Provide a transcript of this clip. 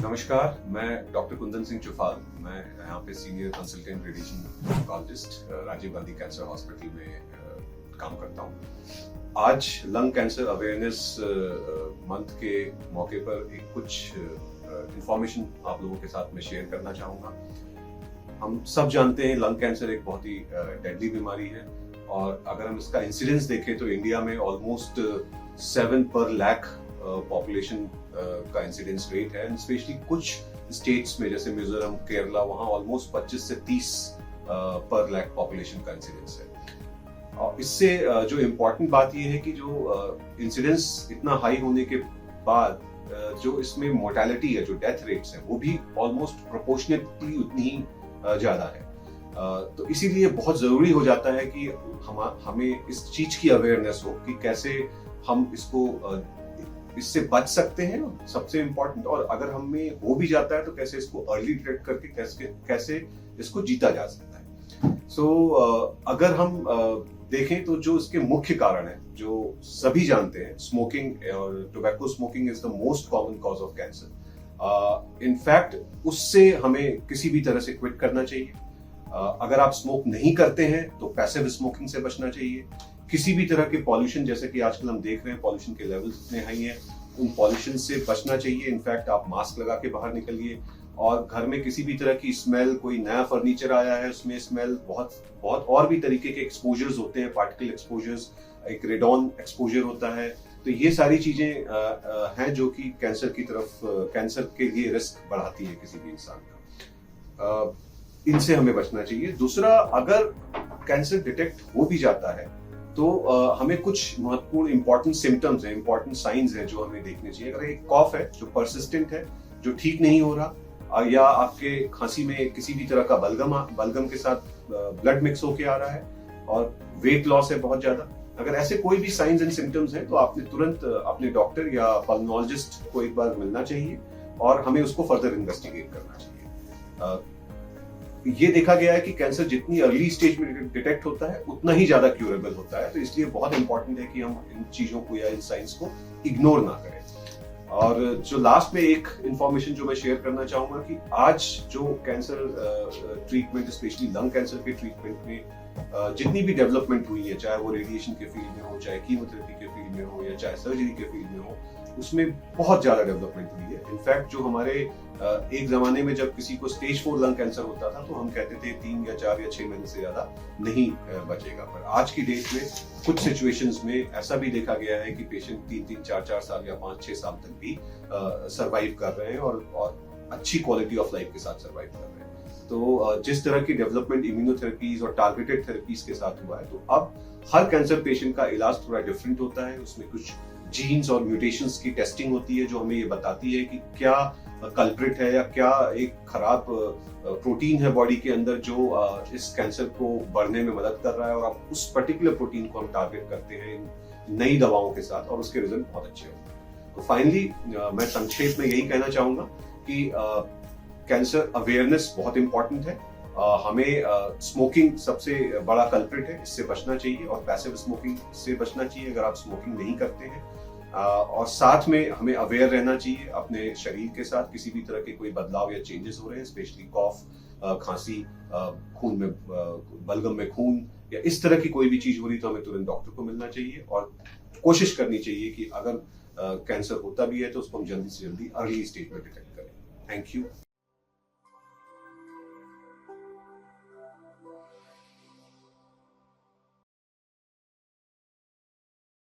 नमस्कार, मैं डॉक्टर कुंदन सिंह चुफाल। मैं यहाँ पे senior consultant radiation oncologist Rajiv Gandhi cancer hospital में काम करता हूँ। आज लंग कैंसर अवेयरनेस मंथ के मौके पर एक कुछ इंफॉर्मेशन आप लोगों के साथ में शेयर करना चाहूँगा। हम सब जानते हैं लंग कैंसर एक बहुत ही डेडली बीमारी है और अगर हम इसका इंसिडेंस देखें तो इंडिया में ऑलमोस्ट 7 पर लाख पॉपुलेशन का इंसिडेंस रेट है। स्पेशली कुछ स्टेट्स में जैसे मिजोरम, केरला, वहाँ ऑलमोस्ट 25 से 30 पर लाख पॉपुलेशन का इंसिडेंस है। और इससे जो इम्पोर्टेंट बात यह है कि जो इंसिडेंस इतना हाई होने के बाद जो इसमें मोर्टेलिटी है, जो डेथ रेट्स है, वो भी ऑलमोस्ट प्रोपोर्शनेटली उतनी ही ज्यादा है। तो इसीलिए बहुत जरूरी हो जाता है कि हमें इस चीज की अवेयरनेस हो कि कैसे हम इससे बच सकते हैं, सबसे इम्पोर्टेंट, और अगर हमें हो भी जाता है तो कैसे इसको अर्ली डिटेक्ट करके कैसे इसको जीता जा सकता है। अगर हम देखें तो जो इसके मुख्य कारण है, जो सभी जानते हैं, स्मोकिंग और tobacco smoking is the most common cause of cancer. In fact उससे हमें किसी भी तरह से क्विट करना चाहिए। अगर आप स्मोक नहीं करते हैं तो पैसिव स्मोकिंग से बचना चाहिए। किसी भी तरह के पॉल्यूशन, जैसे कि आजकल हम देख रहे हैं पॉल्यूशन के लेवल्स इतने हाई हैं, उन पॉल्यूशन से बचना चाहिए। इनफैक्ट आप मास्क लगा के बाहर निकलिए, और घर में किसी भी तरह की स्मेल, कोई नया फर्नीचर आया है उसमें स्मेल, बहुत और भी तरीके के एक्सपोजर्स होते हैं, पार्टिकल एक्सपोजर्स, एक रेडॉन एक्सपोजर होता है। तो ये सारी चीजें हैं जो कि कैंसर के लिए रिस्क बढ़ाती है किसी भी इंसान का। इनसे हमें बचना चाहिए। दूसरा, अगर कैंसर डिटेक्ट हो भी जाता है तो हमें कुछ महत्वपूर्ण इंपॉर्टेंट सिम्टम्स हैं, इंपॉर्टेंट साइंस हैं जो हमें देखने चाहिए। अगर एक कॉफ है जो परसिस्टेंट है, जो ठीक नहीं हो रहा, या आपके खांसी में किसी भी तरह का बलगम के साथ ब्लड मिक्स होके आ रहा है, और वेट लॉस है बहुत ज्यादा, अगर ऐसे कोई भी साइंस एंड सिम्टम्स हैं तो आपने तुरंत अपने डॉक्टर या पल्मोनोलॉजिस्ट को एक बार मिलना चाहिए और हमें उसको फर्दर इन्वेस्टिगेट करना चाहिए। ये देखा गया है कि कैंसर जितनी अर्ली स्टेज में डिटेक्ट होता है उतना ही ज्यादा क्यूरेबल होता है। तो इसलिए बहुत इंपॉर्टेंट है कि हम इन चीजों को या इन साइंस को इग्नोर ना करें। और जो लास्ट में एक इंफॉर्मेशन जो मैं शेयर करना चाहूंगा कि आज जो cancer treatment, specially lung cancer के ट्रीटमेंट में जितनी भी डेवलपमेंट हुई है, चाहे वो रेडिएशन के फील्ड में हो, चाहे कीमोथेरेपी के फील्ड में हो, या चाहे सर्जरी के फील्ड में हो, उसमें बहुत ज्यादा डेवलपमेंट हुई है। इनफैक्ट जो हमारे एक जमाने में जब किसी को स्टेज 4 लंग कैंसर होता था तो हम कहते थे 3 या 4 या 6 महीने से ज्यादा नहीं बचेगा। पर आज की डेट में कुछ सिचुएशंस में ऐसा भी देखा गया है कि पेशेंट 3-3, 4-4 साल या 5-6 साल तक भी सरवाइव कर रहे हैं और अच्छी क्वालिटी ऑफ लाइफ के साथ सरवाइव कर रहे हैं। तो जिस तरह की डेवलपमेंट इम्यूनोथेरेपीज और टारगेटेड थेरेपीज के साथ हुआ है, तो अब हर कैंसर पेशेंट का इलाज थोड़ा डिफरेंट होता है। उसमें कुछ जीन्स और म्यूटेशंस की टेस्टिंग होती है जो हमें ये बताती है कि क्या कल्प्रिट है या क्या एक खराब प्रोटीन है बॉडी के अंदर जो इस कैंसर को बढ़ने में मदद कर रहा है, और आप उस पर्टिकुलर प्रोटीन को हम टारगेट करते हैं इन नई दवाओं के साथ, और उसके रिजल्ट बहुत अच्छे होते हैं। तो फाइनली मैं संक्षेप में यही कहना चाहूंगा कि कैंसर अवेयरनेस बहुत इंपॉर्टेंट है। हमें स्मोकिंग सबसे बड़ा कल्प्रिट है, इससे बचना चाहिए, और पैसिव स्मोकिंग से बचना चाहिए अगर आप स्मोकिंग नहीं करते हैं। और साथ में हमें अवेयर रहना चाहिए अपने शरीर के साथ। किसी भी तरह के कोई बदलाव या चेंजेस हो रहे हैं, स्पेशली कॉफ, खांसी, खून में बलगम में खून, या इस तरह की कोई भी चीज हो रही तो हमें तुरंत डॉक्टर को मिलना चाहिए, और कोशिश करनी चाहिए कि अगर कैंसर होता भी है तो उसको हम जल्दी से जल्दी अर्ली स्टेज में डिटेक्ट करें। Thank you.